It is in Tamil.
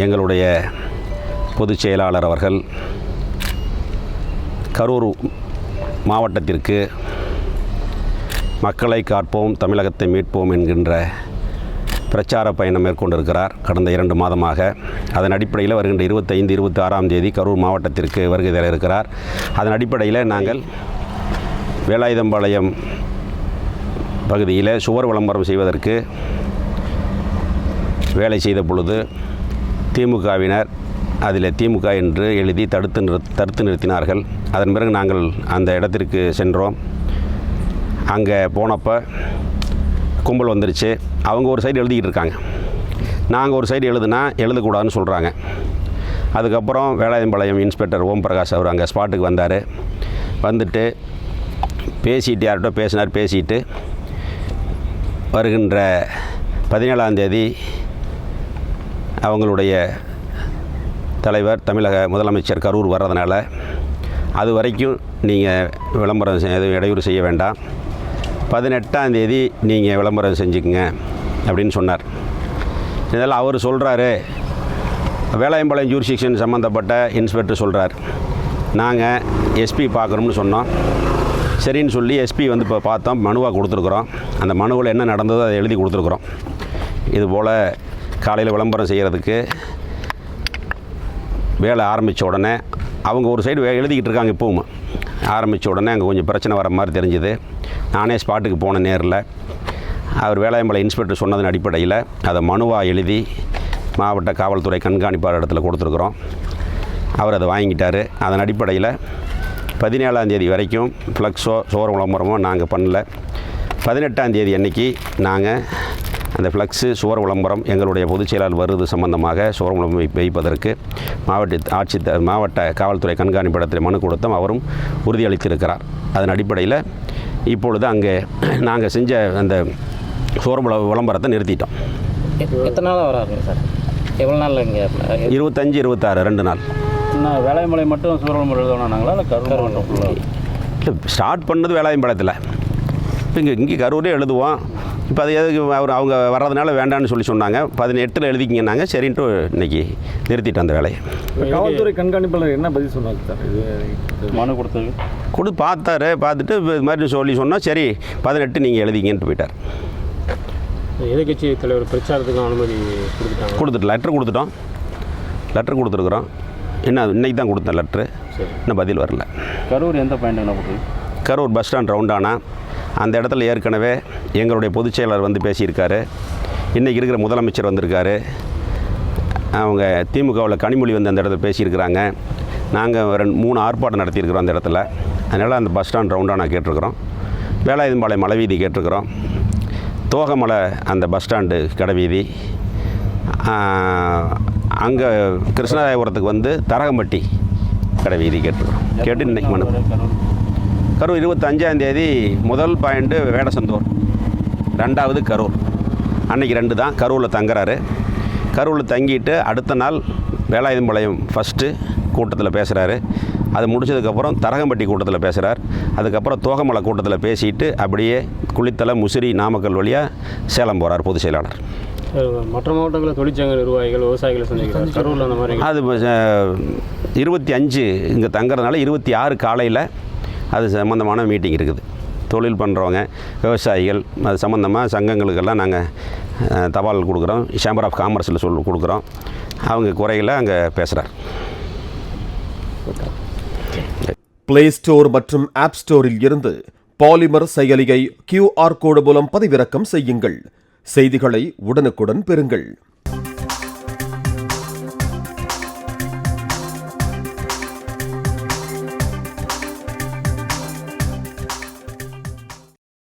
எங்களுடைய பொதுச் செயலாளர் அவர்கள் கரூர் மாவட்டத்திற்கு மக்களை காப்போம், தமிழகத்தை மீட்போம் என்கின்ற பிரச்சார பயணம் மேற்கொண்டிருக்கிறார் கடந்த 2 மாதமாக. அதன் அடிப்படையில் வருகின்ற 25, 26ஆம் தேதி கரூர் மாவட்டத்திற்கு வருகை தர இருக்கிறார். அதன் அடிப்படையில் நாங்கள் வேலாயுதம்பாளையம் பகுதியில் சுவர் விளம்பரம் செய்வதற்கு வேலை செய்த பொழுது திமுகவினர் அதில் திமுக என்று எழுதி தடுத்து நிறுத்தினார்கள். அதன் பிறகு நாங்கள் அந்த இடத்திற்கு சென்றோம். அங்கே போனப்போ கும்பல் வந்துருச்சு. அவங்க ஒரு சைடு எழுதிக்கிட்டு இருக்காங்க, நாங்கள் ஒரு சைடு எழுதக்கூடாதுன்னு சொல்கிறாங்க. அதுக்கப்புறம் வேலாயுதம்பாளையம் இன்ஸ்பெக்டர் ஓம் பிரகாஷ் அவர் அங்கே ஸ்பாட்டுக்கு வந்தார். வந்துட்டு பேசிட்டு யார்கிட்ட பேசிட்டு வருகின்ற 17ஆம் தேதி அவங்களுடைய தலைவர் தமிழக முதலமைச்சர் கரூர் வர்றதுனால அது வரைக்கும் நீங்கள் விளம்பரம் எதுவும் இடையூறு செய்ய வேண்டாம், 18ஆம் தேதி நீங்கள் விளம்பரம் செஞ்சுக்குங்க அப்படின்னு சொன்னார். இதெல்லாம் அவர் சொல்கிறாரு. வேலாயுதம்பாளையம் ஜூரிஸ்டிக்ஷன் சம்மந்தப்பட்ட இன்ஸ்பெக்டர் சொல்கிறார், நாங்கள் எஸ்பி பார்க்கணும்னு சொன்னோம். சரின்னு சொல்லி எஸ்பி வந்து இப்போ பார்த்தோம், மனுவாக கொடுத்துருக்குறோம். அந்த மனுவில் என்ன நடந்ததோ அதை எழுதி கொடுத்துருக்குறோம். இதுபோல் காலையில் விளம்பரம் செய்கிறதுக்கு வேலை ஆரம்பித்த உடனே அவங்க ஒரு சைடு எழுதிக்கிட்டு இருக்காங்க. இப்பவும் ஆரம்பித்த உடனே அங்கே கொஞ்சம் பிரச்சனை வர மாதிரி தெரிஞ்சுது. நானே ஸ்பாட்டுக்கு போன நேரில் அவர் வேலாயுதம்பாளையம் இன்ஸ்பெக்டர் சொன்னதன் அடிப்படையில் அதை மனுவாக எழுதி மாவட்ட காவல்துறை கண்காணிப்பாளர் இடத்துல கொடுத்துருக்குறோம். அவர் அதை வாங்கிட்டார். அதன் அடிப்படையில் 17ஆம் தேதி வரைக்கும் ஃப்ளக்ஸோ சுவர் விளம்பரமோ நாங்கள் பண்ணல. 18ஆம் தேதி அன்றைக்கி நாங்கள் அந்த ஃப்ளக்ஸு சுவர் விளம்பரம் எங்களுடைய பொதுச் செயலாளர் வருவது சம்பந்தமாக சுவர் விளம்பரம் வைப்பதற்கு மாவட்ட காவல்துறை கண்காணிப்பிடத்தில் மனு கொடுத்தோம். அவரும் உறுதியளித்திருக்கிறார். அதன் அடிப்படையில் இப்பொழுது அங்கே நாங்கள் செஞ்ச அந்த சுவர் விளம்பரத்தை நிறுத்திட்டோம். எத்தனை நாளாக வராருங்க சார்? எவ்வளோ நாள் இங்கே? 25, 26 2 நாள். வேலாயுதம்பாளையம் மட்டும் சுவர் விளம்பரம் எழுதணும்னாங்களா இல்லை கரூர் மட்டும்? இல்லை, ஸ்டார்ட் பண்ணது வேலாயுதம்பாளையத்தில், இங்கே கரூரே எழுதுவோம். இப்போ அது எதுக்கு அவங்க வர்றதுனால வேண்டான்னு சொல்லி சொன்னாங்க. 18 எழுதிக்கிங்கன்னாங்க. சரின்ட்டு இன்றைக்கி நிறுத்திட்டு அந்த வேலையை. காவல்துறை கண்காணிப்பாளர் என்ன பதில் சொன்னாங்க சார்? இது மனு பார்த்துட்டு இது மாதிரி சொல்லி சொன்னால் சரி 18 நீங்கள் எழுதிங்கன்ட்டு போயிட்டார். எதிர்கட்சி தலைவர் பிரச்சாரத்துக்கு அனுமதி லெட்டர் கொடுத்துருக்குறோம். இன்னைக்கு தான் கொடுத்தேன் லெட்ரு. இன்னும் பதில் வரல. கரூர் எந்த பாயிண்ட் என்ன பண்ணுறது? கரூர் பஸ் ஸ்டாண்ட் ரவுண்டானா அந்த இடத்துல ஏற்கனவே எங்களுடைய பொதுச் செயலாளர் வந்து பேசியிருக்காரு. இன்றைக்கி இருக்கிற முதலமைச்சர் வந்திருக்காரு. அவங்க திமுகவில் கனிமொழி வந்து அந்த இடத்துல பேசியிருக்கிறாங்க. நாங்கள் 2-3 ஆர்ப்பாட்டம் நடத்தியிருக்கிறோம் அந்த இடத்துல. அதனால் அந்த பஸ் ஸ்டாண்ட் ரவுண்டானா கேட்டிருக்கிறோம். வேலாயுதம்பாளையம் மலைவீதி கேட்டிருக்கிறோம். தோகமலை அந்த பஸ் ஸ்டாண்டு கடைவீதி, அங்கே கிருஷ்ணராயபுரத்துக்கு வந்து தரகம்பட்டி கடைவீதி கேட்டிருக்கிறோம். கேட்டு இன்றைக்கி மனு. கரூர் 25ஆம் தேதி முதல் பாயிண்ட்டு வேடசந்தூர், 2வது கரூர். அன்றைக்கி 2 தான். கரூரில் தங்குறாரு. கரூரில் தங்கிட்டு அடுத்த நாள் வேலாயுதம்பாளையம் ஃபஸ்ட்டு கூட்டத்தில் பேசுகிறாரு. அது முடிச்சதுக்கப்புறம் தரகம்பட்டி கூட்டத்தில் பேசுகிறார். அதுக்கப்புறம் தோகமலை கூட்டத்தில் பேசிட்டு அப்படியே குளித்தலை, முசிறி, நாமக்கல் வழியாக சேலம் போகிறார் பொதுச் செயலாளர். மற்ற மாவட்டங்களில் தொழிற்சங்க நிர்வாகிகள், விவசாயிகளை சந்திக்கிறார். கரூரில் அந்த மாதிரி அது 25 இங்கே தங்குறதுனால 26 காலையில் அது சம்மந்தமான மீட்டிங் இருக்குது. தொழில் பண்ணுறவங்க, விவசாயிகள், அது சம்மந்தமாக சங்கங்களுக்கெல்லாம் நாங்கள் தபால் கொடுக்குறோம். சேம்பர் ஆஃப் காமர்ஸில் கொடுக்குறோம். அவங்க குறைகளை அங்கே பேசுகிறார். பிளே ஸ்டோர் மற்றும் ஆப் ஸ்டோரில் இருந்து பாலிமர் செயலியை QR கோடு மூலம் பதிவிறக்கம் செய்யுங்கள். செய்திகளை உடனுக்குடன் பெறுங்கள்.